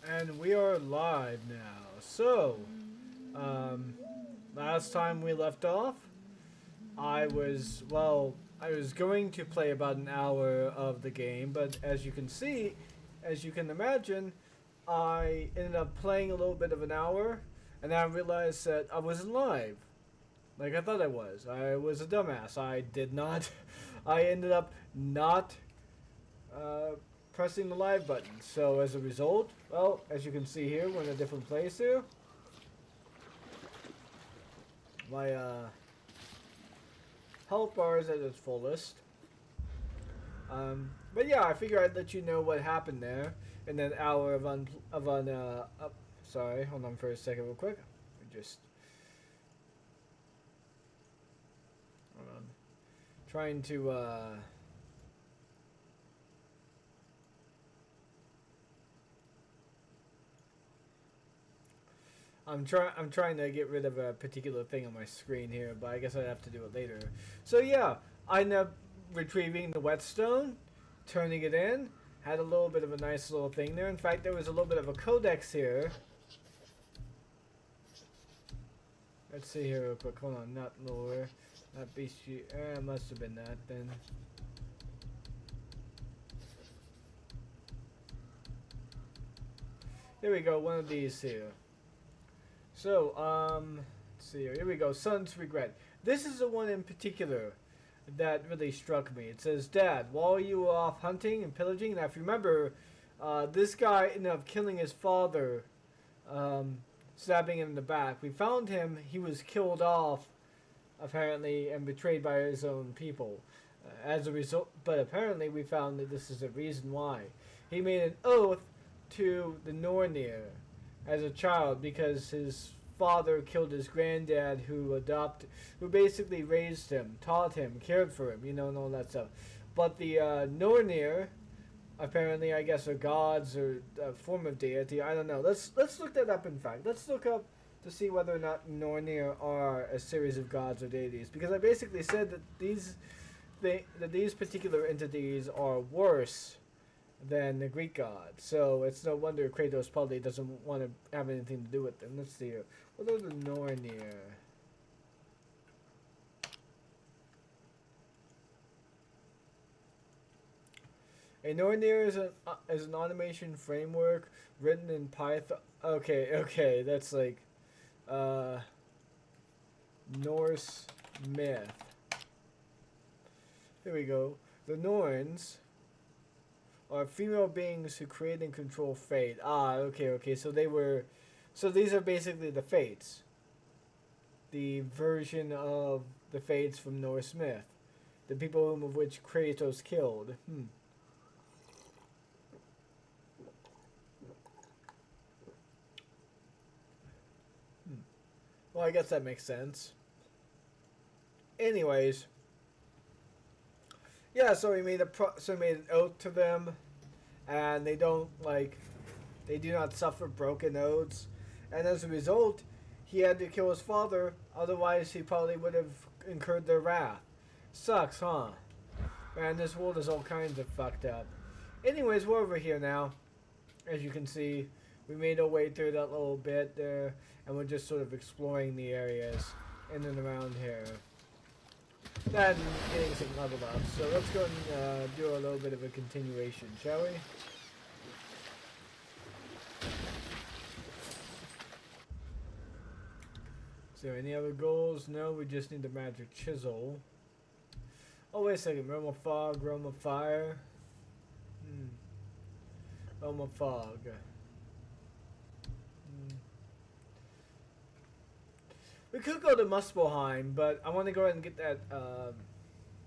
And we are live now. So, last time we left off, I was going to play about an hour of the game, but as you can see, as you can imagine, I ended up playing a little bit of an hour, and I realized that I wasn't live. Like I thought I was. I was a dumbass. I did not. I ended up not uh, pressing the live button. So as a result, well, as you can see here, we're in a different place here. My health bar is at its fullest. But yeah, I figure I'd let you know what happened there in that hour sorry, hold on for a second, real quick. Just hold on. Trying to I'm trying to get rid of a particular thing on my screen here, but I guess I'd have to do it later. So yeah, I ended up retrieving the whetstone, turning it in, had a little bit of a nice little thing there. In fact, there was a little bit of a codex here. Let's see here real quick. Hold on, not lower, not beastie. Must have been that then. Here we go, one of these here. So, let's see here. Here we go. Son's regret. This is the one in particular that really struck me. It says, Dad, while you were off hunting and pillaging, now if you remember, this guy ended up killing his father, stabbing him in the back. We found him. He was killed off, apparently, and betrayed by his own people. As a result, but apparently we found that this is the reason why. He made an oath to the Nornir as a child because his father killed his granddad who basically raised him, taught him, cared for him, and all that stuff. But the Nornir, apparently, I guess, are gods or a form of deity. I don't know. Let's look that up. In fact, let's look up to see whether or not Nornir are a series of gods or deities. Because I basically said that these particular entities are worse than the Greek gods. So it's no wonder Kratos probably doesn't want to have anything to do with them. Let's see here. What are the Nornir? A Nornir is an automation framework written in Python. Okay, that's like Norse myth. Here we go. The Norns are female beings who create and control fate. Okay. So these are basically the fates. The version of the fates from Norse myth. The people of which Kratos killed. Well, I guess that makes sense. Anyways, yeah. So he made an oath to them, and they do not suffer broken oaths, and as a result, he had to kill his father. Otherwise, he probably would have incurred their wrath. Sucks, huh? Man, this world is all kinds of fucked up. Anyways, we're over here now. As you can see, we made our way through that little bit there, and we're just sort of exploring the areas in and around here. And getting some leveled up. So let's go and do a little bit of a continuation, shall we? So any other goals? No, we just need the magic chisel. Oh, wait a second. Realm of Fog, Realm of Fire. Realm of Fog. We could go to Muspelheim, but I want to go ahead and get that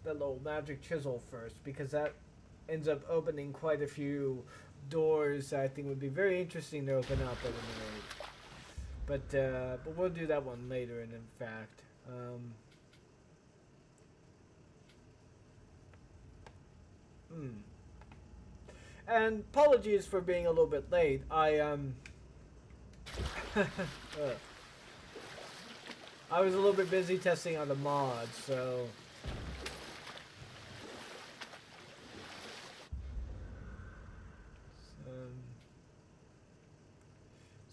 little magic chisel first, because that ends up opening quite a few doors that I think would be very interesting to open up at any rate. But we'll do that one later, and in fact. And apologies for being a little bit late. I was a little bit busy testing out the mods, so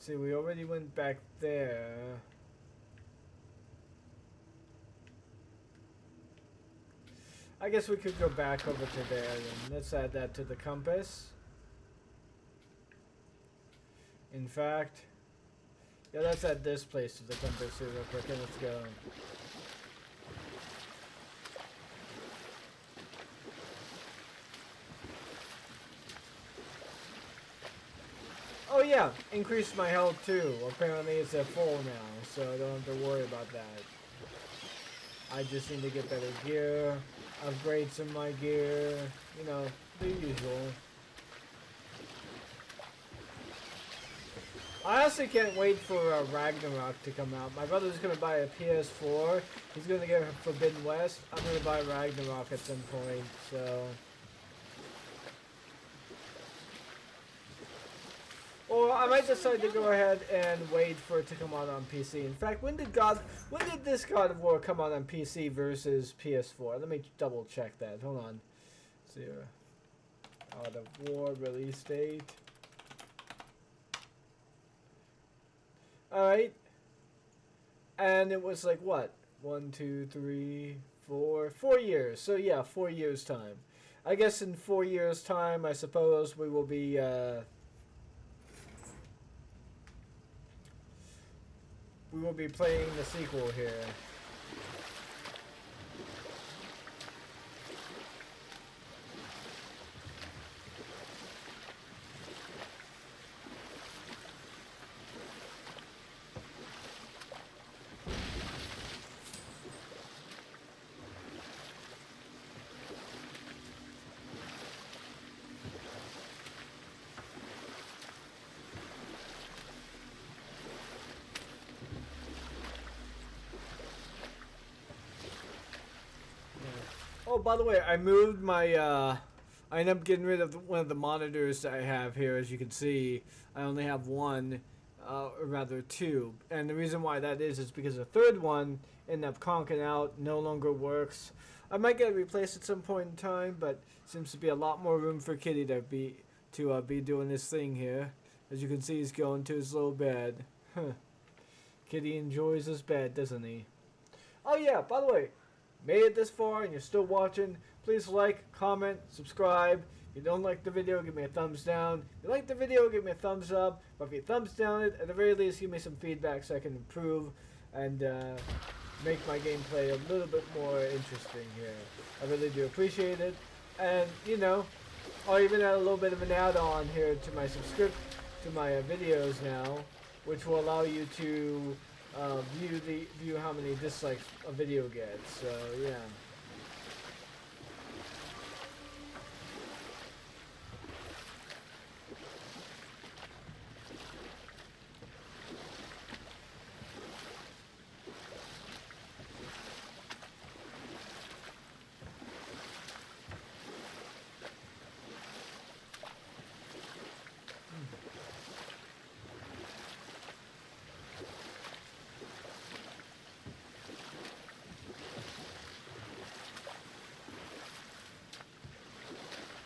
See, we already went back there. I guess we could go back over to there and let's add that to the compass. In fact, yeah, let's add this place to the compass here real quick and let's go. Oh yeah, increased my health too. Apparently it's at full now, so I don't have to worry about that. I just need to get better gear, upgrade some of my gear, you know, the usual. I honestly can't wait for Ragnarok to come out. My brother's gonna buy a PS4. He's gonna get Forbidden West. I'm gonna buy Ragnarok at some point, so... Or I might decide to go ahead and wait for it to come out on PC. In fact, when did this God of War come out on PC versus PS4? Let me double check that. Hold on. God of War release date. Alright. And it was like what? 1, 2, 3, 4. 4 years. So yeah, 4 years time. I guess in 4 years time, I suppose we will be playing the sequel here. Oh, by the way, I moved my, I ended up getting rid of one of the monitors that I have here. As you can see, I only have one, or rather two. And the reason why that is because the third one ended up conking out, no longer works. I might get it replaced at some point in time, but seems to be a lot more room for Kitty to be doing this thing here. As you can see, he's going to his little bed. Huh. Kitty enjoys his bed, doesn't he? Oh yeah, by the way, made it this far and you're still watching, please like, comment, subscribe. If you don't like the video, give me a thumbs down. If you like the video, give me a thumbs up. But if you thumbs down it, at the very least, give me some feedback so I can improve and make my gameplay a little bit more interesting here. I really do appreciate it. And, you know, I'll even add a little bit of an add-on here to my videos now, which will allow you to view how many dislikes a video gets. So yeah.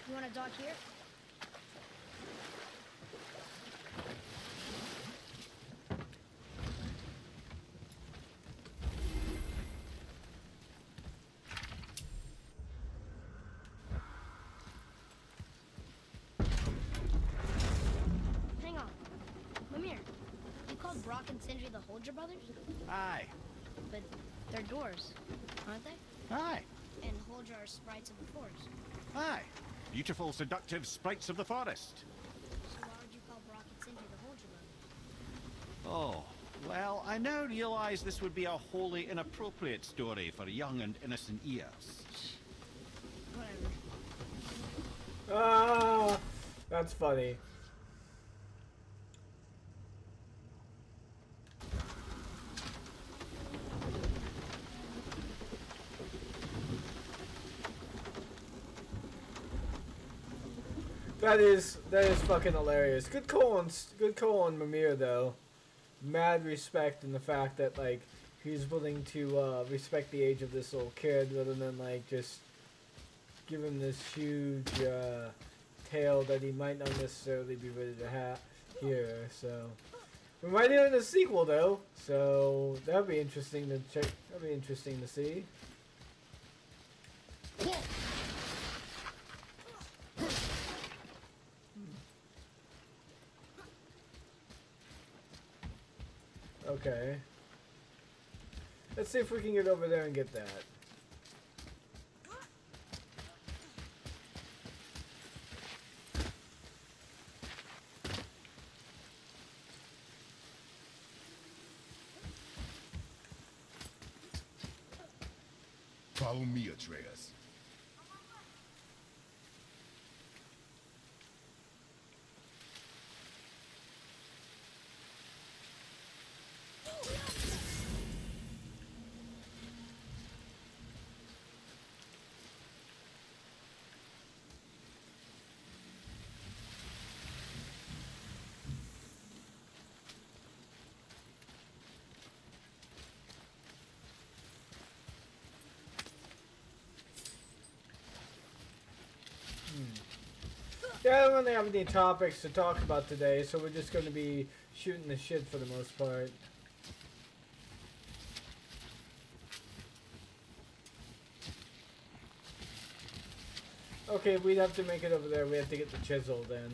You want to dock here? Hang on. Mimir, you called Brock and Sindri the Holger brothers? Aye. But they're dwarves, aren't they? Aye. And Holger are sprites of the forest. Aye. Beautiful, seductive sprites of the forest. So why would you call Brock and Sindri the Holger brothers? Oh, well, I now realize this would be a wholly inappropriate story for young and innocent ears. Whatever. Ah, that's funny. That is fucking hilarious. Good call on Mimir though. Mad respect in the fact that like he's willing to respect the age of this little kid rather than like just give him this huge tale that he might not necessarily be ready to hear. So We might do it in a sequel though, so that'd be interesting to check. That'd be interesting to see. Okay. Let's see if we can get over there and get that. Follow me, Atreus. Yeah, I don't really have any topics to talk about today, so we're just going to be shooting the shit for the most part. Okay, we'd have to make it over there. We have to get the chisel then.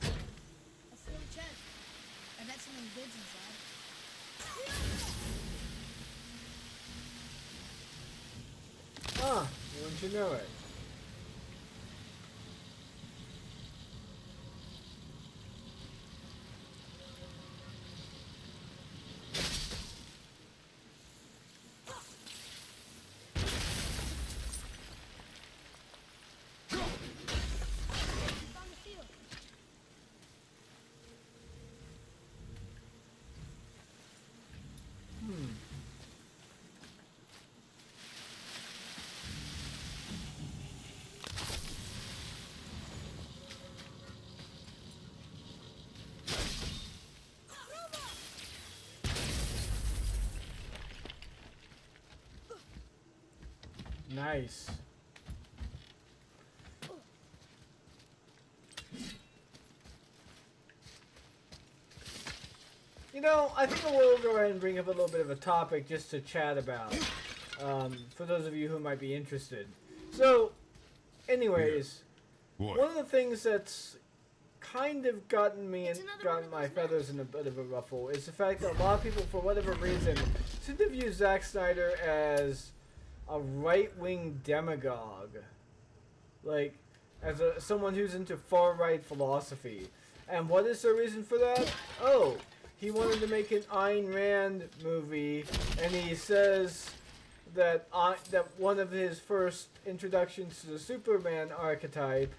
A full chest. I bet something good's inside. Ah, wouldn't you know it? Found the field. Nice. You know, I think I will go ahead and bring up a little bit of a topic just to chat about, for those of you who might be interested. So, anyways, What? one of the things that's kind of gotten me and It's another gotten one my of those feathers in a bit of a ruffle is the fact that a lot of people, for whatever reason, seem to view Zack Snyder as a right-wing demagogue. Like, as someone who's into far-right philosophy. And what is the reason for that? Oh, he wanted to make an Ayn Rand movie, and he says that that one of his first introductions to the Superman archetype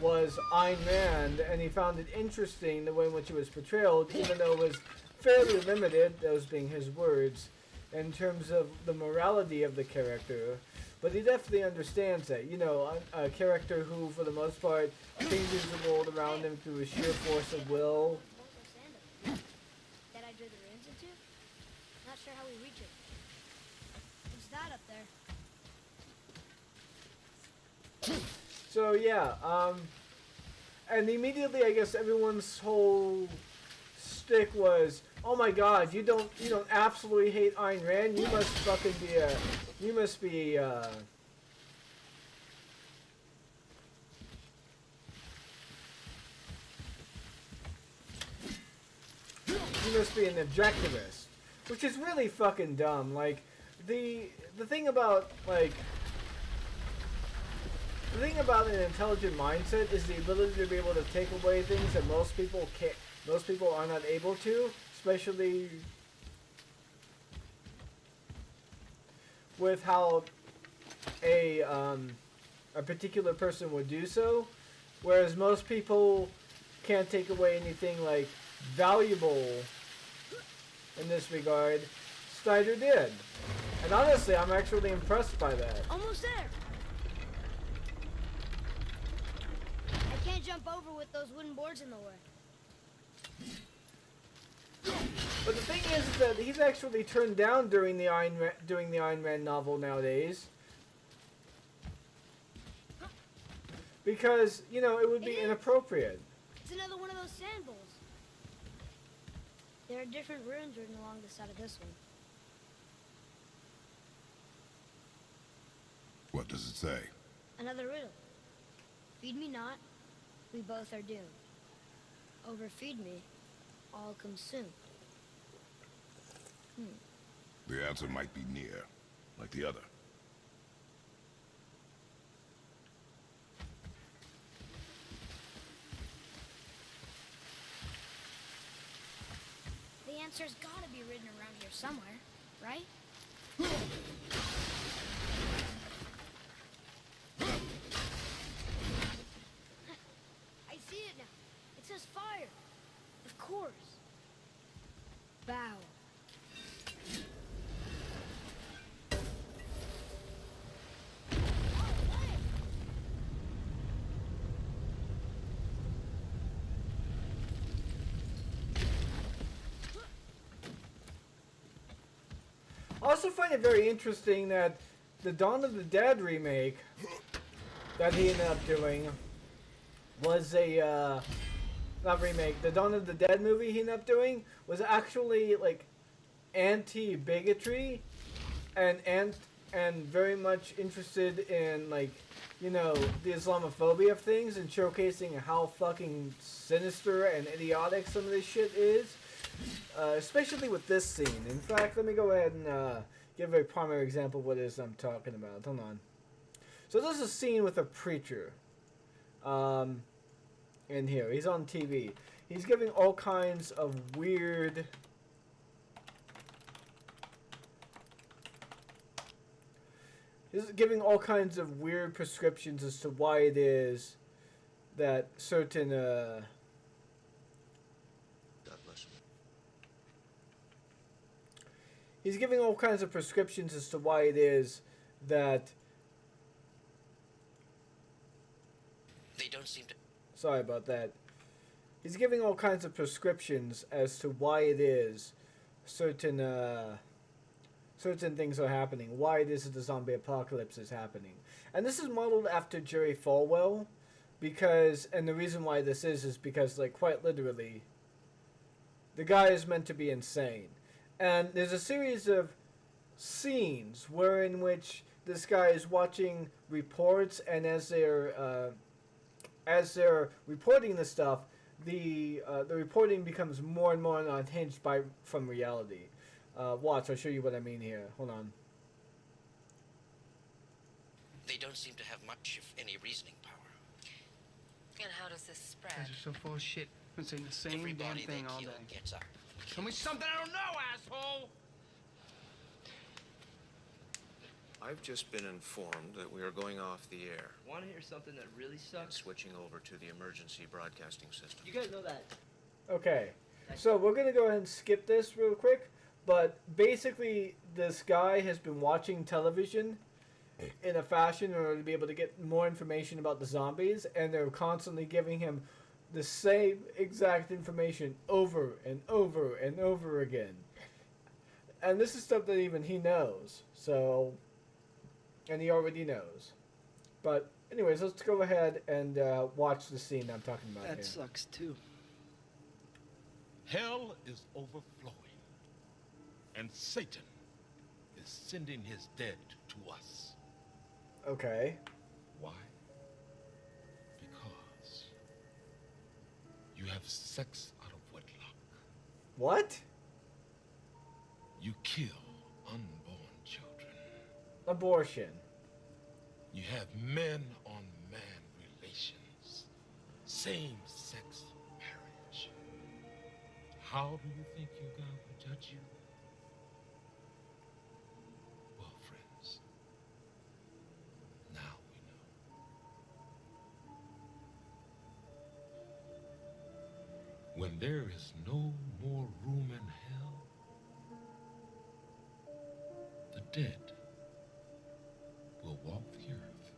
was Ayn Rand, and he found it interesting the way in which it was portrayed, even though it was fairly limited, those being his words, in terms of the morality of the character. But he definitely understands that. You know, a character who, for the most part, changes the world around him through a sheer force of will. That I drew the runes into? Not sure how we reach it. What's that up there? So yeah, and immediately I guess everyone's whole stick was, oh my god, you don't absolutely hate Ayn Rand, you must fucking be you must be an objectivist, which is really fucking dumb. Like, the thing about, like, the thing about an intelligent mindset is the ability to be able to take away things that most people are not able to, especially with how a particular person would do so, whereas most people can't take away anything like valuable in this regard. Snyder did, and honestly, I'm actually impressed by that. Almost there. I can't jump over with those wooden boards in the way. But the thing is that he's actually turned down during the Ayn Rand novel nowadays. Because, you know, it would be It is. inappropriate. It's another one of those sand bowls. There are different runes written along the side of this one. What does it say? Another riddle. Feed me not, we both are doomed. Overfeed me, all consumed. The answer might be near, like the other. The answer's gotta be written around here somewhere, right? I see it now. It says fire. Of course. Bow. I also find it very interesting that the Dawn of the Dead remake that he ended up doing was a, not remake, the Dawn of the Dead movie he ended up doing was actually, like, anti-bigotry and very much interested in, like, you know, the Islamophobia of things and showcasing how fucking sinister and idiotic some of this shit is. Especially with this scene. In fact, let me go ahead and give a primary example of what it is I'm talking about. Hold on. So there's a scene with a preacher in here. He's on TV. He's giving all kinds of weird... He's giving all kinds of weird prescriptions as to why it is that certain... God bless you. He's giving all kinds of prescriptions as to why it is that... They don't seem to. Sorry about that. He's giving all kinds of prescriptions as to why it is certain things are happening. Why it is that the zombie apocalypse is happening. And this is modeled after Jerry Falwell. Because, and the reason why this is because, like, quite literally, the guy is meant to be insane. And there's a series of scenes in which this guy is watching reports, and as they're reporting this stuff, the reporting becomes more and more unhinged from reality. Watch, I'll show you what I mean here. Hold on. They don't seem to have much, if any, reasoning power. And how does this spread? Guys are so full of shit. Been saying the same Everybody damn thing they all kill day. gets up. Tell me something I don't know, asshole! I've just been informed that we are going off the air Want to hear something that really and sucks? switching over to the emergency broadcasting system. You guys know that. Okay, so we're going to go ahead and skip this real quick. But basically, this guy has been watching television in a fashion in order to be able to get more information about the zombies, and they're constantly giving him the same exact information over and over and over again. And this is stuff that even he knows. So, and he already knows. But anyways, let's go ahead and watch the scene I'm talking about That here. sucks too. Hell is overflowing, and Satan is sending his dead to us. Okay. Why? Because you have sex out of wedlock. What? You kill unborn children. Abortion. You have men-on-man relations. Same-sex marriage. How do you think your God will judge you? Well, friends, now we know. When there is no more room in hell, the dead will walk the earth.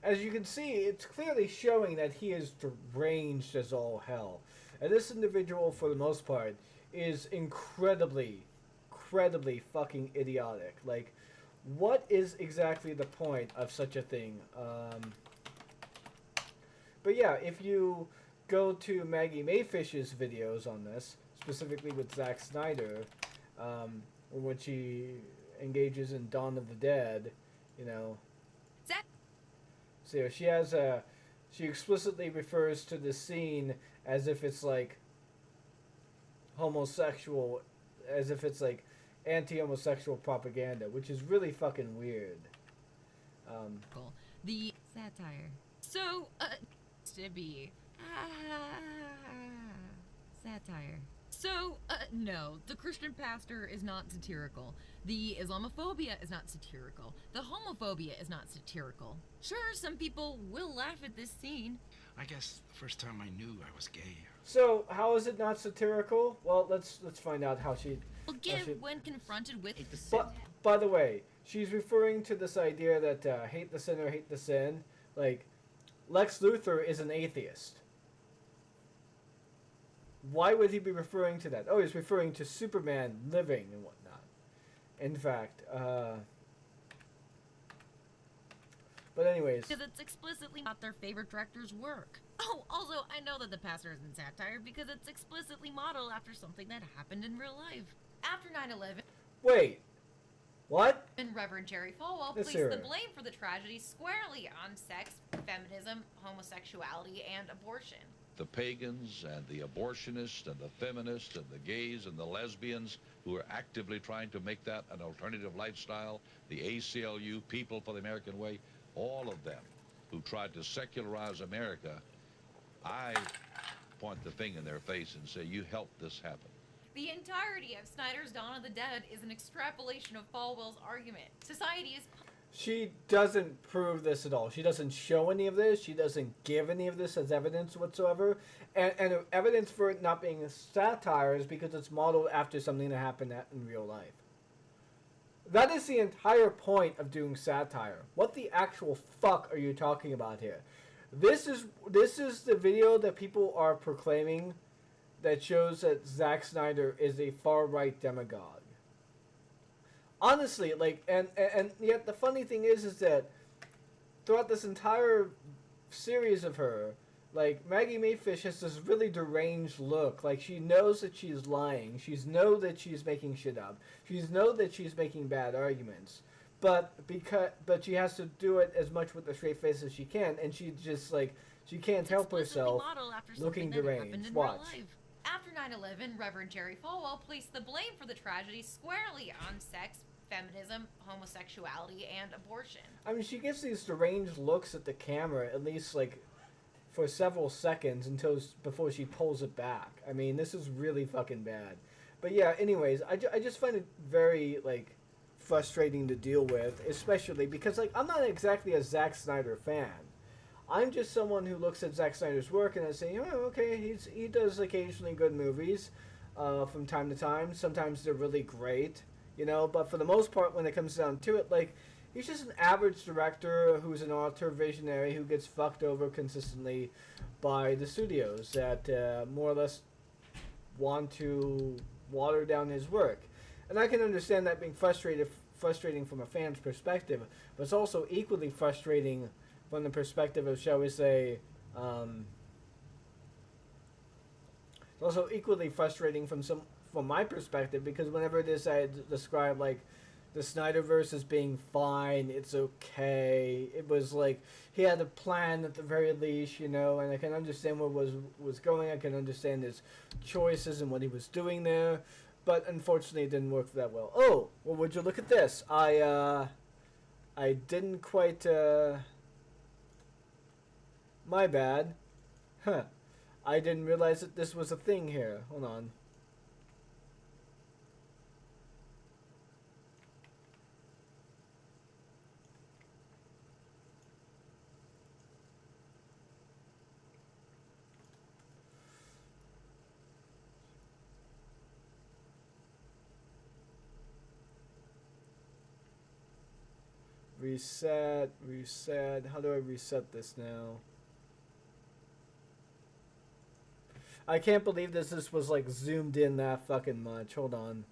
As you can see, it's clearly showing that he is deranged as all hell. And this individual, for the most part, is incredibly fucking idiotic. Like, what is exactly the point of such a thing? But yeah, if you go to Maggie Mayfish's videos on this, specifically with Zack Snyder, or when she engages in Dawn of the Dead, you know. Zack. So she explicitly refers to the scene as if it's like homosexual, as if it's like anti-homosexual propaganda, which is really fucking weird. The satire. So, to be satire. So, no, the Christian pastor is not satirical. The Islamophobia is not satirical. The homophobia is not satirical. Sure, some people will laugh at this scene. I guess the first time I knew I was gay. So how is it not satirical? Well, let's find out how she. Will give when confronted with But by the way, she's referring to this idea that hate the sinner, hate the sin. Like, Lex Luthor is an atheist. Why would he be referring to that? Oh, he's referring to Superman living and whatnot. In fact, but anyways. because it's explicitly not their favorite director's work. Oh, also, I know that the pastor isn't satire because it's explicitly modeled after something that happened in real life. After 9/11, Wait. What? and Reverend Jerry Falwell Let's placed hear the it. blame for the tragedy squarely on sex, feminism, homosexuality, and abortion. The pagans and the abortionists and the feminists and the gays and the lesbians who are actively trying to make that an alternative lifestyle, the ACLU, People for the American Way, all of them who tried to secularize America, I point the finger in their face and say, you helped this happen. The entirety of Snyder's Dawn of the Dead is an extrapolation of Falwell's argument. Society is She doesn't prove this at all. She doesn't show any of this. She doesn't give any of this as evidence whatsoever. And evidence for it not being a satire is because it's modeled after something that happened in real life. That is the entire point of doing satire. What the actual fuck are you talking about here? This is the video that people are proclaiming that shows that Zack Snyder is a far-right demagogue. Honestly, like, and yet the funny thing is that throughout this entire series of her, like, Maggie Mayfish has this really deranged look. Like, she knows that she's lying. She knows that she's making shit up. She knows that she's making bad arguments. But she has to do it as much with a straight face as she can, and she just, like, she can't help herself looking deranged. Watch. After 9/11, Reverend Jerry Falwell placed the blame for the tragedy squarely on sex, feminism, homosexuality, and abortion. I mean, she gives these deranged looks at the camera, at least, like, for several seconds before she pulls it back. I mean, this is really fucking bad. But yeah, anyways, I just find it very, like, frustrating to deal with, especially because, like, I'm not exactly a Zack Snyder fan. I'm just someone who looks at Zack Snyder's work and I say, oh, okay, he does occasionally good movies from time to time. Sometimes they're really great, you know, but for the most part, when it comes down to it, like, he's just an average director who's an author visionary who gets fucked over consistently by the studios that more or less want to water down his work. And I can understand that being frustrating from a fan's perspective, but it's also equally frustrating from the perspective of, shall we say, it's also equally frustrating from my perspective, because whenever it is I describe, like, the Snyderverse as being fine, it's okay, it was like he had a plan at the very least, you know, and I can understand what was going. I can understand his choices and what he was doing there, but unfortunately it didn't work that well. Oh, well, would you look at this? I didn't quite my bad. Huh. I didn't realize that this was a thing here. Hold on. Reset. How do I reset this now? I can't believe this was, like, zoomed in that fucking much. Hold on.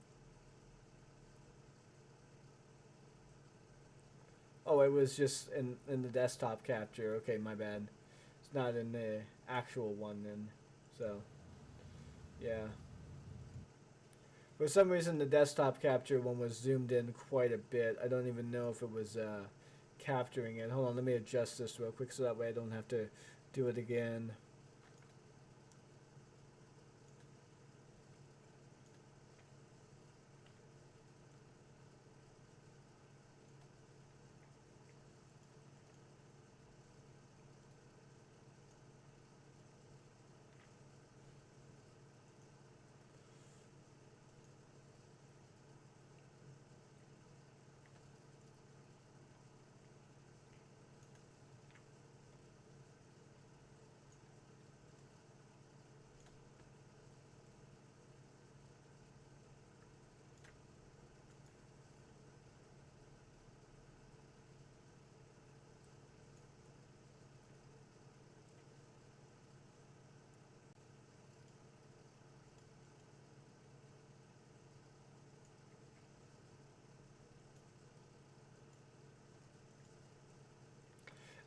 Oh, it was just in the desktop capture. Okay, my bad. It's not in the actual one then. So, yeah. For some reason, the desktop capture one was zoomed in quite a bit. I don't even know if it was capturing it. Hold on, let me adjust this real quick so that way I don't have to do it again.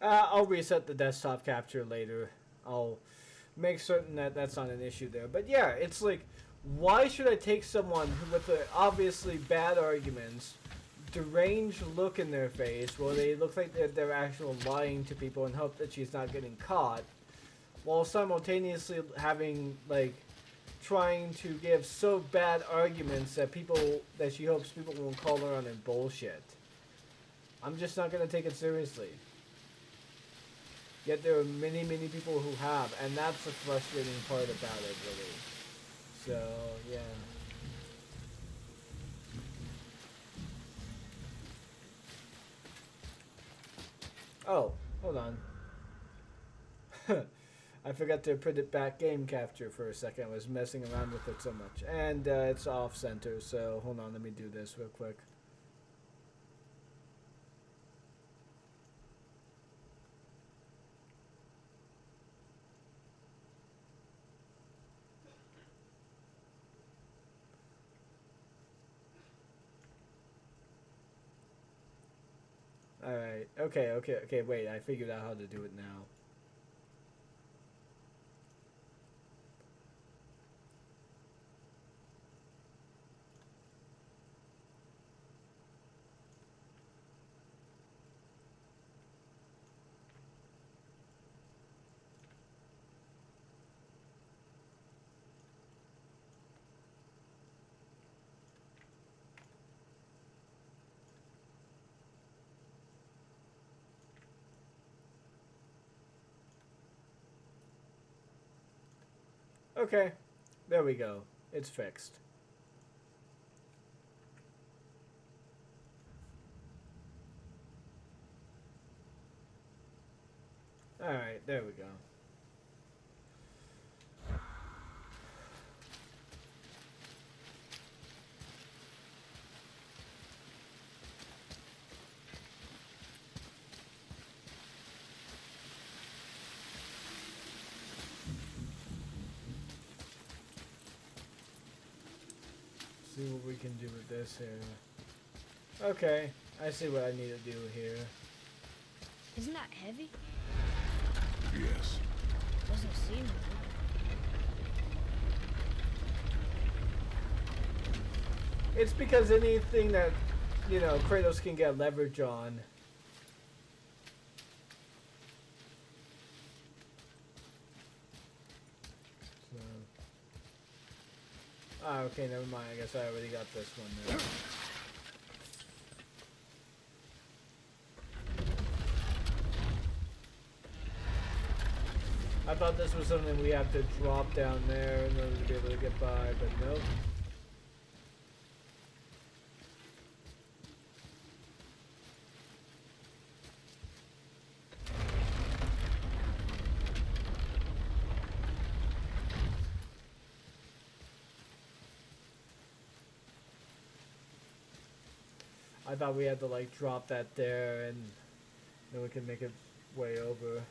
I'll reset the desktop capture later. I'll make certain that that's not an issue there. But yeah, it's like, why should I take someone who, with the obviously bad arguments, deranged look in their face, where they look like they're actually lying to people and hope that she's not getting caught, while simultaneously having, like, trying to give so bad arguments that she hopes people won't call her on her bullshit. I'm just not going to take it seriously. Yet there are many, many people who have, and that's the frustrating part about it, really. So, yeah. Oh, hold on. I forgot to put it back game capture for a second. I was messing around with it so much. And it's off center, so hold on, let me do this real quick. Alright, okay, wait, I figured out how to do it now. Okay, there we go. It's fixed. Alright, there we go. See what we can do with this here. Okay, I see what I need to do here. Isn't that heavy? Yes. Doesn't seem heavy. It's because anything that, you know, Kratos can get leverage on. Ah, okay, never mind. I guess I already got this one there. I thought this was something we have to drop down there in order to be able to get by, but nope. I thought we had to like drop that there and then we can make it way over.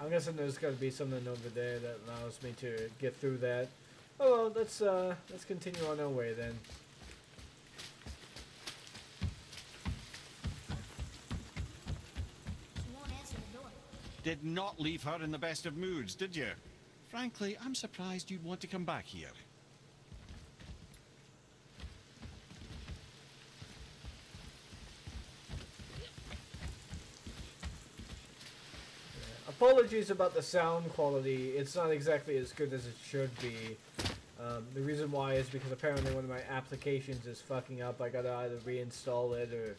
I'm guessing there's got to be something over there that allows me to get through that. Oh well, let's continue on our way then. Did not leave her in the best of moods, did you? Frankly, I'm surprised you'd want to come back here. Apologies about the sound quality. It's not exactly as good as it should be. The reason why is because apparently one of my applications is fucking up. I gotta either reinstall it or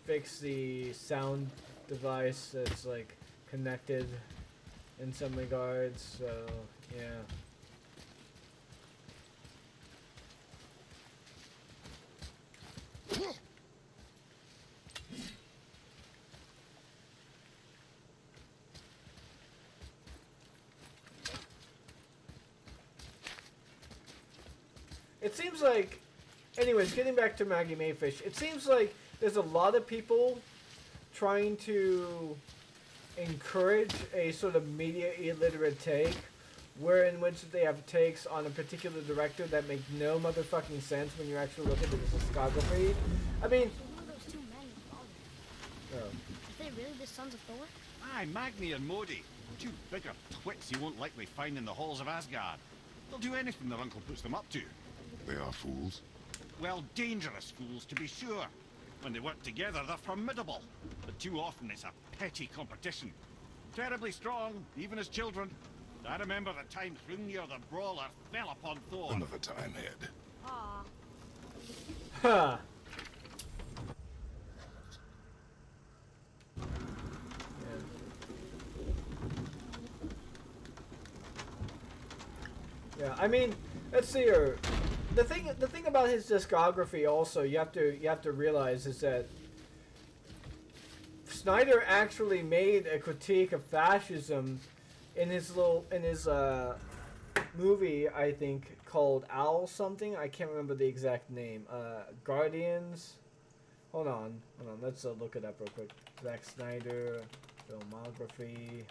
fix the sound device that's like connected in some regards. So yeah. It seems like, anyways, getting back to Maggie Mayfish, it seems like there's a lot of people trying to encourage a sort of media illiterate take, in which they have takes on a particular director that make no motherfucking sense when you actually look at the discography. I mean, Who are those two men with Baldur? oh, Are they really the sons of Thor? Aye, Magni and Modi. Two bigger twits you won't likely find in the halls of Asgard. They'll do anything their uncle puts them up to. They are fools. Well, dangerous fools, to be sure. When they work together, they're formidable. But too often it's a petty competition. Terribly strong, even as children. I remember the time Hrungnir the Brawler fell upon Thor. Another time, Head. Aw. huh. Yeah, I mean, let's see here. The thing about his discography also you have to realize is that Snyder actually made a critique of fascism in his movie, I think, called Owl something. I can't remember the exact name. Guardians. Hold on. Let's look it up real quick. Zack Snyder filmography.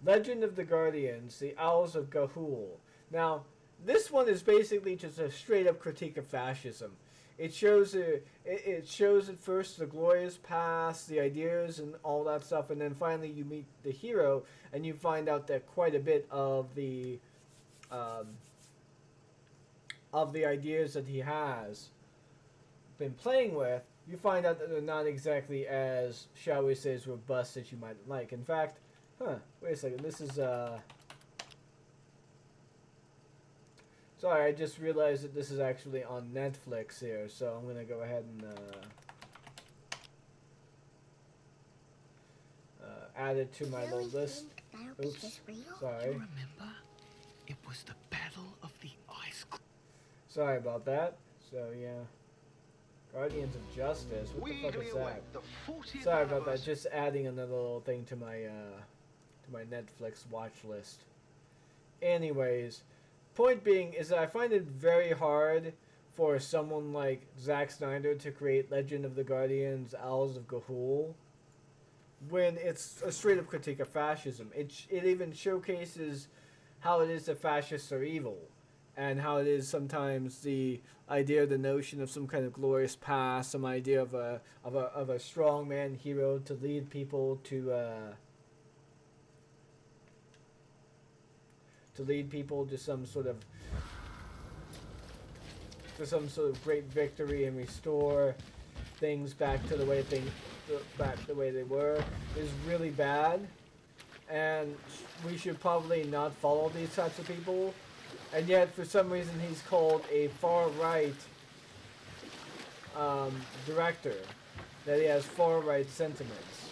Legend of the Guardians, The Owls of Ga'Hoole. Now, this one is basically just a straight-up critique of fascism. It shows it shows at first the glorious past, the ideas, and all that stuff, and then finally you meet the hero, and you find out that quite a bit of the ideas that he has been playing with, you find out that they're not exactly as, shall we say, as robust as you might like. In fact, wait a second, this is, sorry, I just realized that this is actually on Netflix here, so I'm gonna go ahead and, add it to my little list. Oops, sorry. Remember? It was the Battle of the Ice Cloud. Sorry about that. So, yeah. Guardians of Justice, what the fuck is that? Sorry about that, just adding another little thing to my Netflix watch list. Anyways, point being is that I find it very hard for someone like Zack Snyder to create Legend of the Guardians, Owls of Ga'Hoole, when it's a straight up critique of fascism. It even showcases how it is that fascists are evil, and how it is sometimes the idea, the notion of some kind of glorious past, some idea of a strong man hero to lead people to some sort of great victory and restore things back to the way they were, is really bad, and we should probably not follow these types of people. And yet, for some reason, he's called a far-right director, that he has far-right sentiments.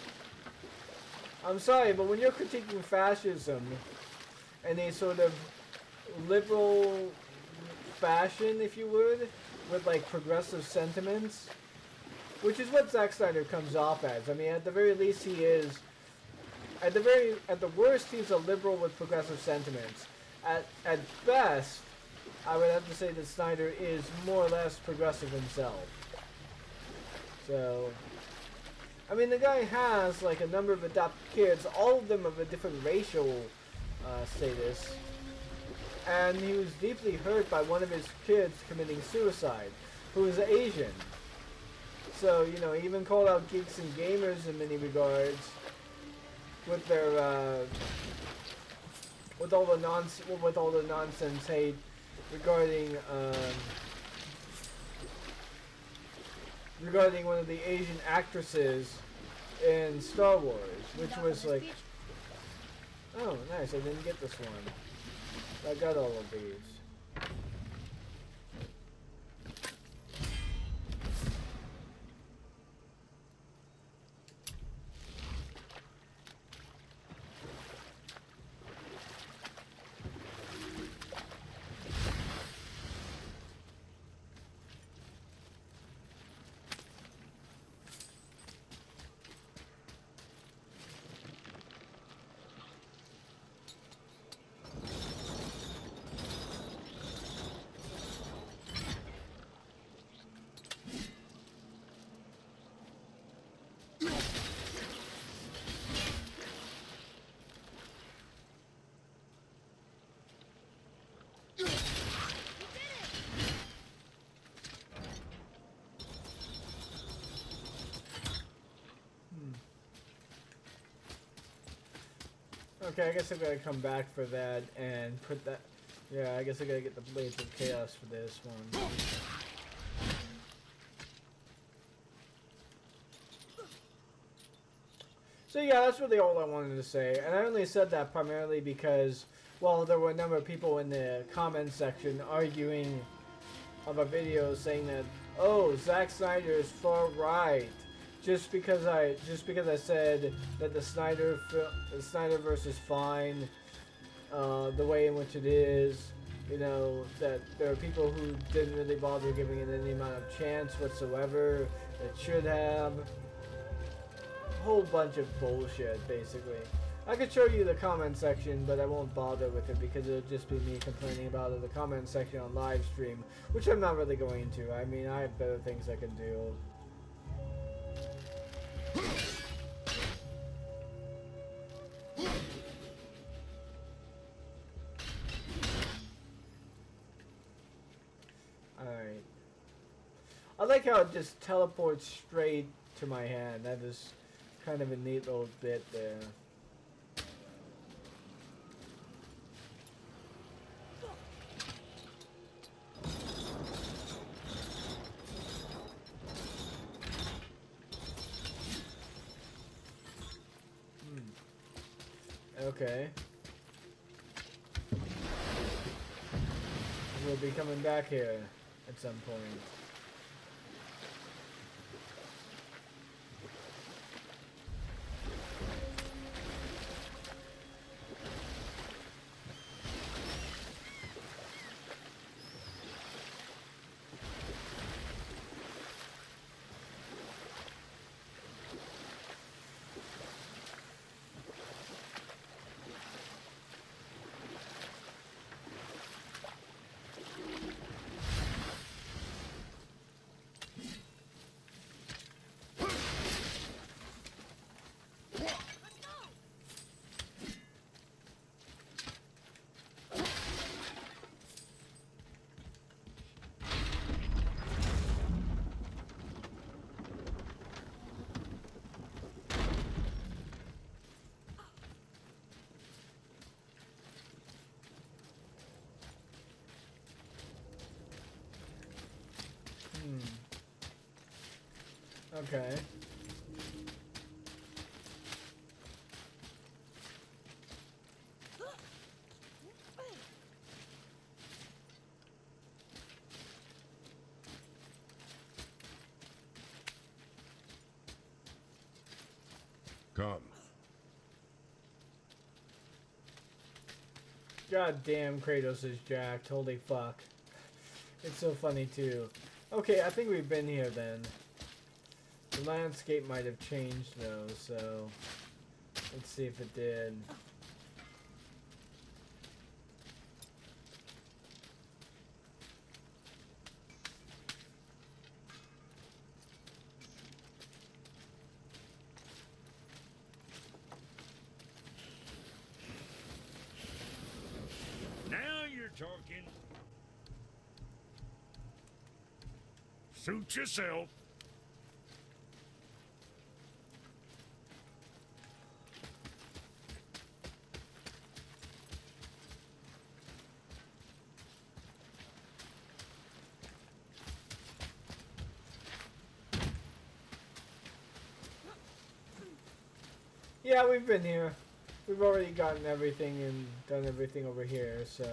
I'm sorry, but when you're critiquing fascism in a sort of liberal fashion, if you would, with like progressive sentiments, which is what Zack Snyder comes off as. I mean, at the very least, he is. At the worst, he's a liberal with progressive sentiments. At best, I would have to say that Snyder is more or less progressive himself. So, I mean, the guy has like a number of adopted kids, all of them of a different racial status, and he was deeply hurt by one of his kids committing suicide, who is Asian. So, you know, he even called out geeks and gamers in many regards with their with all the nonsense hate regarding regarding one of the Asian actresses in Star Wars, which was like, oh, nice, I didn't get this one. I got all of these. Okay, I guess I gotta come back for that and put that. Yeah, I guess I gotta get the Blades of Chaos for this one. So yeah, that's really all I wanted to say, and I only said that primarily because, well, there were a number of people in the comment section arguing of a video saying that, oh, Zack Snyder is far right. Just because I said that the Snyderverse is fine, the way in which it is, you know, that there are people who didn't really bother giving it any amount of chance whatsoever. It should have. A whole bunch of bullshit, basically. I could show you the comment section, but I won't bother with it because it'll just be me complaining about it in the comment section on live stream, which I'm not really going to. I mean, I have better things I can do. Alright. I like how it just teleports straight to my hand. That is kind of a neat little bit there. Okay. We'll be coming back here at some point. Okay. Come. God damn, Kratos is jacked. Holy fuck. It's so funny too. Okay, I think we've been here then. The landscape might have changed though, so let's see if it did. Now you're talking. Suit yourself. Yeah, we've been here. We've already gotten everything and done everything over here, so...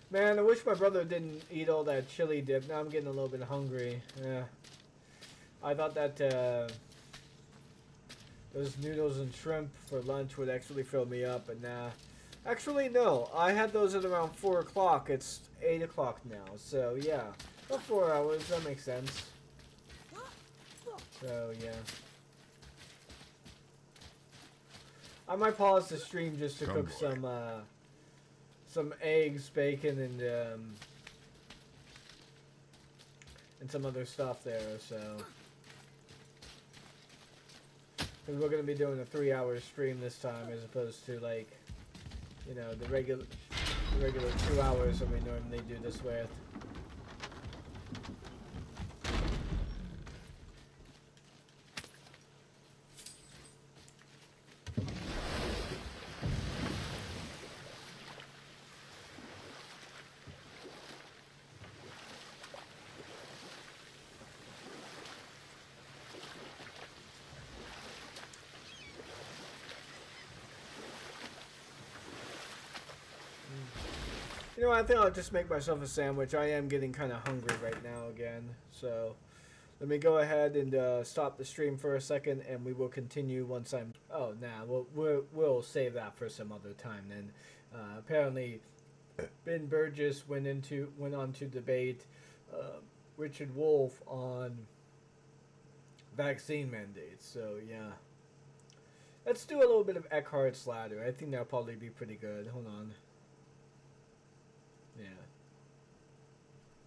Man, I wish my brother didn't eat all that chili dip. Now I'm getting a little bit hungry. Yeah. I thought that those noodles and shrimp for lunch would actually fill me up, but nah. Actually, no. I had those at around 4 o'clock. It's 8 o'clock now. So, yeah. About 4 hours. That makes sense. So, yeah. I might pause the stream just to cook some eggs, bacon, and some other stuff there, so... Because we're going to be doing a 3-hour stream this time, as opposed to, like, you know, the regular 2 hours that we normally do this with. You know, I think I'll just make myself a sandwich. I am getting kind of hungry right now again. So, let me go ahead and stop the stream for a second, and we will continue once I'm... Oh, nah, we'll save that for some other time then. Apparently, Ben Burgess went on to debate Richard Wolff on vaccine mandates. So, yeah. Let's do a little bit of Eckhart's Ladder. I think that'll probably be pretty good. Hold on. Yeah.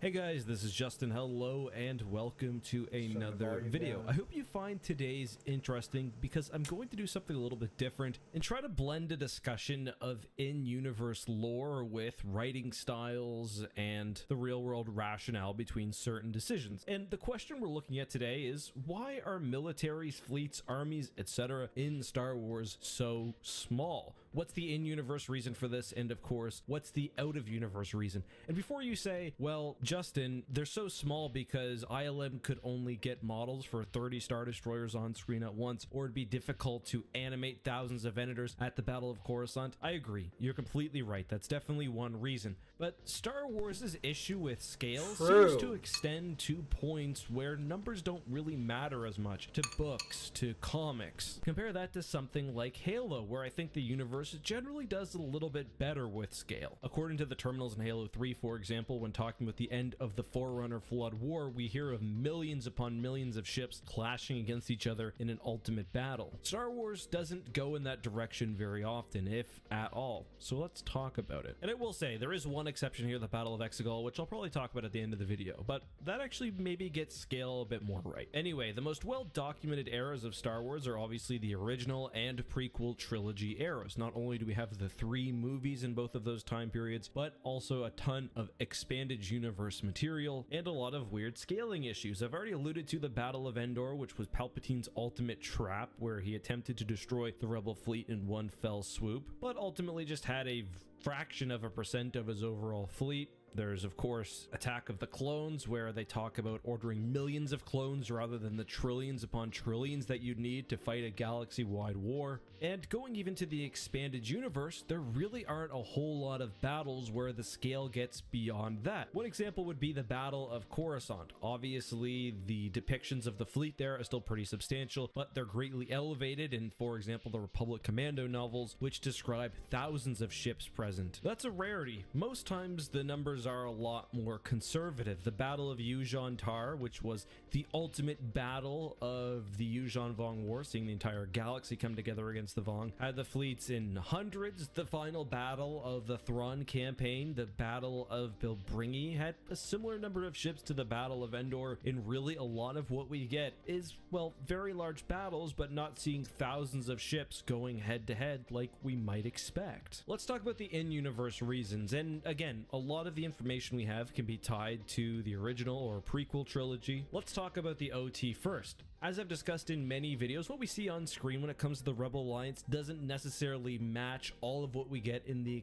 Hey guys, this is Justin. Hello and welcome to another video. I hope you find today's interesting because I'm going to do something a little bit different and try to blend a discussion of in-universe lore with writing styles and the real-world rationale between certain decisions. And the question we're looking at today is, why are militaries, fleets, armies, etc. in Star Wars so small? What's the in-universe reason for this? And of course, what's the out-of-universe reason? And before you say, well, Justin, they're so small because ILM could only get models for 30 Star Destroyers on screen at once, or it'd be difficult to animate thousands of Venators at the Battle of Coruscant. I agree. You're completely right. That's definitely one reason. But Star Wars' issue with scale seems to extend to points where numbers don't really matter as much, to books, to comics. Compare that to something like Halo, where I think the universe generally does a little bit better with scale. According to the terminals in Halo 3, for example, when talking about the end of the Forerunner Flood War, we hear of millions upon millions of ships clashing against each other in an ultimate battle. Star Wars doesn't go in that direction very often, if at all. So let's talk about it. And I will say, there is one exception here, the Battle of Exegol, which I'll probably talk about at the end of the video, but that actually maybe gets scale a bit more right. Anyway, the most well-documented eras of Star Wars are obviously the original and prequel trilogy eras. Not only do we have the 3 movies in both of those time periods, but also a ton of expanded universe material and a lot of weird scaling issues. I've already alluded to the Battle of Endor, which was Palpatine's ultimate trap, where he attempted to destroy the Rebel fleet in one fell swoop, but ultimately just had a fraction of a % of his overall fleet. There's, of course, Attack of the Clones, where they talk about ordering millions of clones rather than the trillions upon trillions that you'd need to fight a galaxy-wide war. And going even to the expanded universe, there really aren't a whole lot of battles where the scale gets beyond that. One example would be the Battle of Coruscant. Obviously, the depictions of the fleet there are still pretty substantial, but they're greatly elevated in, for example, the Republic Commando novels, which describe thousands of ships present. That's a rarity. Most times, the numbers are a lot more conservative. The Battle of Yuuzhan Tar, which was the ultimate battle of the Yuuzhan Vong War, seeing the entire galaxy come together against the Vong, had the fleets in hundreds. The final battle of the Thrawn campaign, the Battle of Bilbringi, had a similar number of ships to the Battle of Endor, and really a lot of what we get is, well, very large battles, but not seeing thousands of ships going head to head like we might expect. Let's talk about the in-universe reasons, and again, a lot of the information we have can be tied to the original or prequel trilogy. Let's talk about the OT first. As I've discussed in many videos, what we see on screen when it comes to the Rebel Alliance doesn't necessarily match all of what we get in the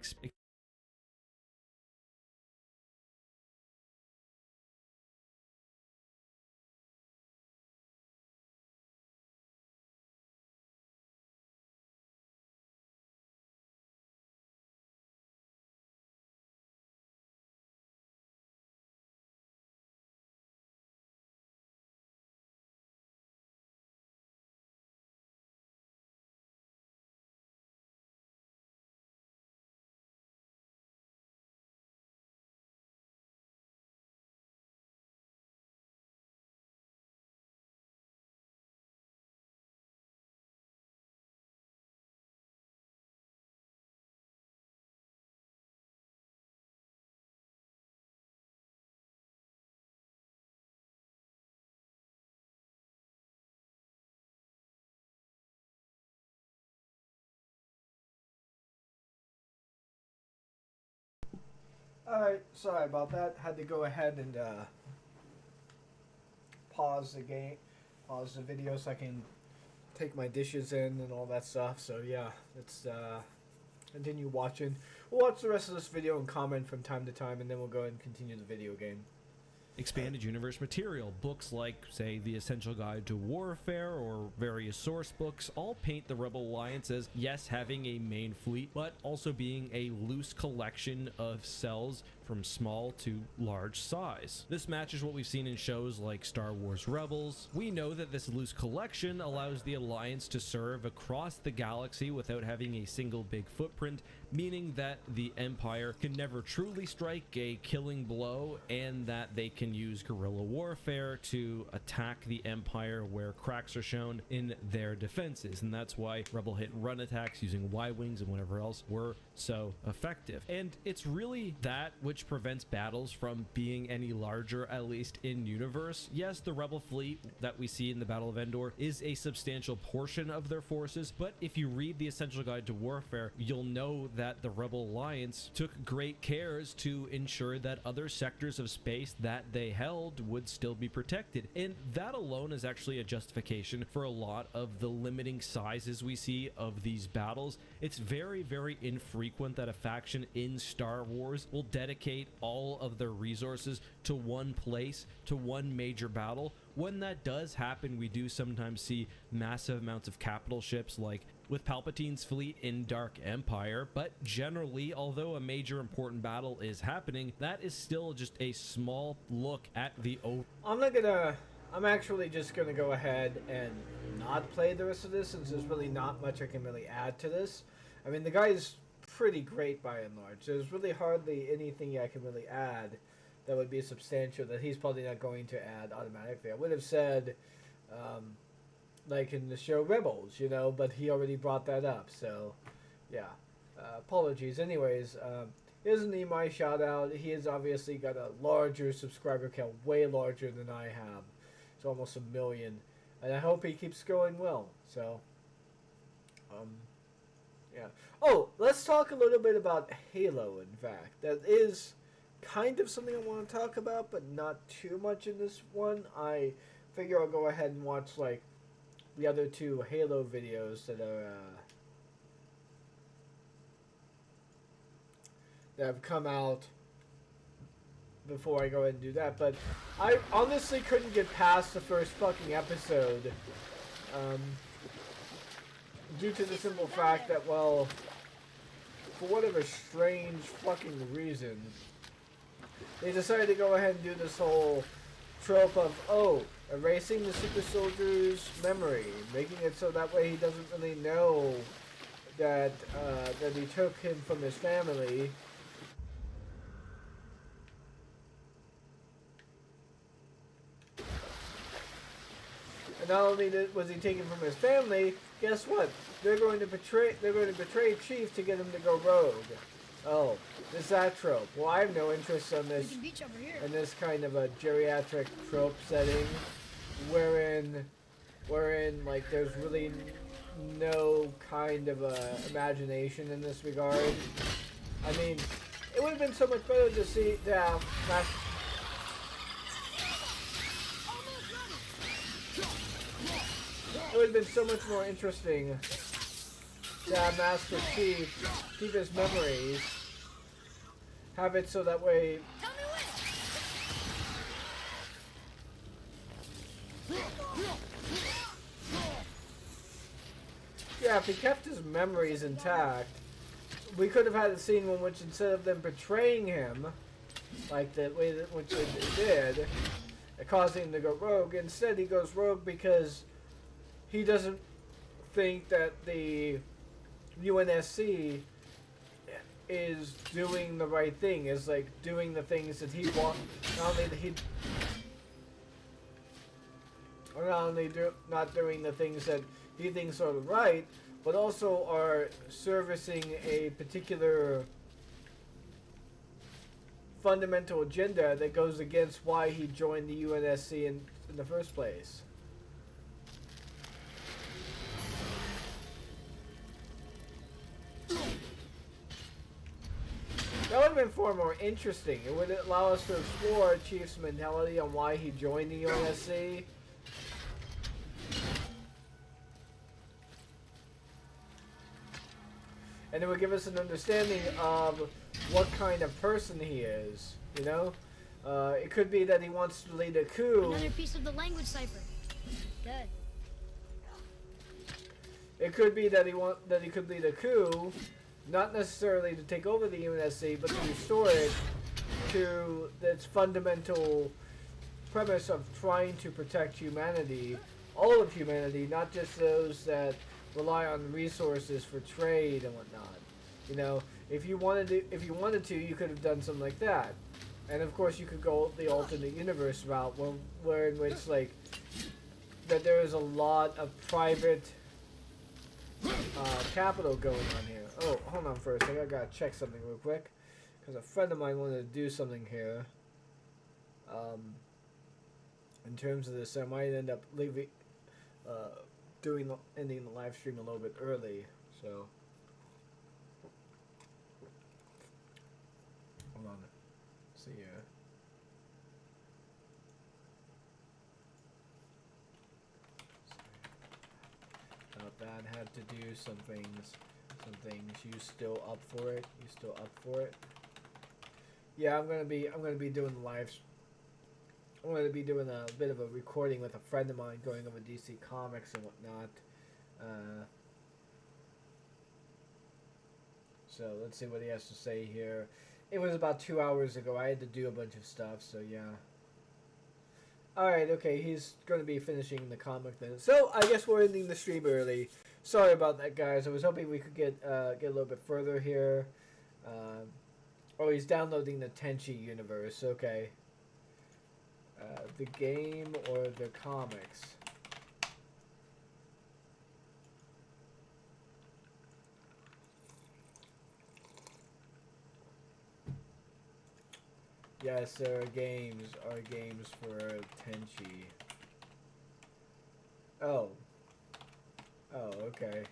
Alright, sorry about that. Had to go ahead and pause the game, pause the video so I can take my dishes in and all that stuff. So yeah, let's continue watching. We'll watch the rest of this video and comment from time to time, and then we'll go ahead and continue the video game. expanded universe material. Books like, say, The Essential Guide to Warfare or various source books all paint the Rebel Alliance as, yes, having a main fleet, but also being a loose collection of cells from small to large size. This matches what we've seen in shows like Star Wars Rebels. We know that this loose collection allows the Alliance to serve across the galaxy without having a single big footprint, meaning that the Empire can never truly strike a killing blow, and that they can use guerrilla warfare to attack the Empire where cracks are shown in their defenses. And that's why Rebel hit run attacks using Y-Wings and whatever else were so effective. And it's really that which prevents battles from being any larger, at least in universe. Yes, the Rebel fleet that we see in the Battle of Endor is a substantial portion of their forces, but if you read The Essential Guide to Warfare, you'll know that the Rebel Alliance took great cares to ensure that other sectors of space that they held would still be protected. And that alone is actually a justification for a lot of the limiting sizes we see of these battles. It's very, very infrequent that a faction in Star Wars will dedicate all of their resources to one place, to one major battle. When that does happen, we do sometimes see massive amounts of capital ships, like with Palpatine's fleet in Dark Empire, but generally, although a major important battle is happening, that is still just a small look at the I'm actually just gonna go ahead and not play the rest of this, since there's really not much I can really add to this. I mean, the guy's pretty great by and large. There's really hardly anything I can really add that would be substantial that he's probably not going to add automatically. I would have said, like in the show Rebels, you know, but he already brought that up, so yeah. Apologies. Anyways, here's an Nehemiah shout out. He has obviously got a larger subscriber count, way larger than I have. It's almost 1 million, and I hope he keeps going well. So, yeah. Oh, let's talk a little bit about Halo, in fact. That is kind of something I want to talk about, but not too much in this one. I figure I'll go ahead and watch, like, the other two Halo videos that are, that have come out before I go ahead and do that. But I honestly couldn't get past the first fucking episode, due to the simple fact that, well, for whatever strange fucking reason, they decided to go ahead and do this whole trope of, oh, erasing the super soldier's memory, making it so that way he doesn't really know that, that he took him from his family. And not only was he taken from his family, guess what? They're going to betray Chief to get him to go rogue. Oh, is that trope? Well, I have no interest in this kind of a geriatric trope setting, wherein like there's really no kind of imagination in this regard. I mean, it would have been so much better to see would have been so much more interesting to have Master Chief keep his memories. Have it so that way. Yeah, if he kept his memories intact, we could have had a scene in which instead of them betraying him, like the way that which they did, causing him to go rogue, instead he goes rogue because he doesn't think that the UNSC is doing the right thing, is like doing the things that he wants. Not only that not doing the things that he thinks are right, but also are servicing a particular fundamental agenda that goes against why he joined the UNSC in the first place. That would have been far more interesting. It would allow us to explore Chief's mentality on why he joined the UNSC. And it would give us an understanding of what kind of person he is, you know? It could be that he wants to lead a coup. Another piece of the language cipher. Good. It could be that he could lead a coup, not necessarily to take over the UNSC, but to restore it to its fundamental premise of trying to protect humanity, all of humanity, not just those that rely on resources for trade and whatnot. You know, if you wanted to, you could have done something like that. And of course, you could go the alternate universe route, where in which like that there is a lot of private capital going on here. Oh, hold on for a second. I gotta check something real quick, because a friend of mine wanted to do something here. In terms of this, I might end up leaving, ending the live stream a little bit early. So, hold on. See ya. That had to do some things. You still up for it? You still up for it? Yeah, I'm gonna be doing the live. I'm gonna be doing a bit of a recording with a friend of mine, going over DC Comics and whatnot. So let's see what he has to say here. It was about 2 hours ago. I had to do a bunch of stuff, so yeah. Alright, okay, he's going to be finishing the comic then. So, I guess we're ending the stream early. Sorry about that, guys. I was hoping we could get a little bit further here. Oh, he's downloading the Tenchi universe. Okay. The game or the comics? Yes, there are games for Tenchi. Oh. Oh, okay.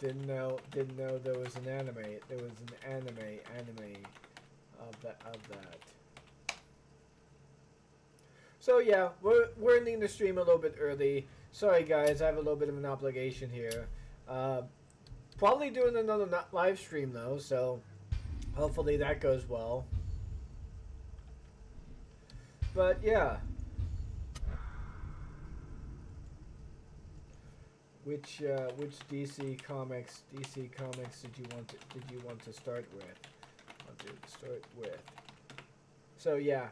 Didn't know there was an anime. There was an anime of that. So yeah, we're ending the stream a little bit early. Sorry guys, I have a little bit of an obligation here. Probably doing another live stream though, so hopefully that goes well. But yeah. Which DC Comics did you want to start with? So yeah.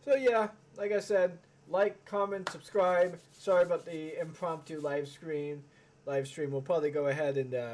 So yeah, like I said, like, comment, subscribe. Sorry about the impromptu live stream. We'll probably go ahead and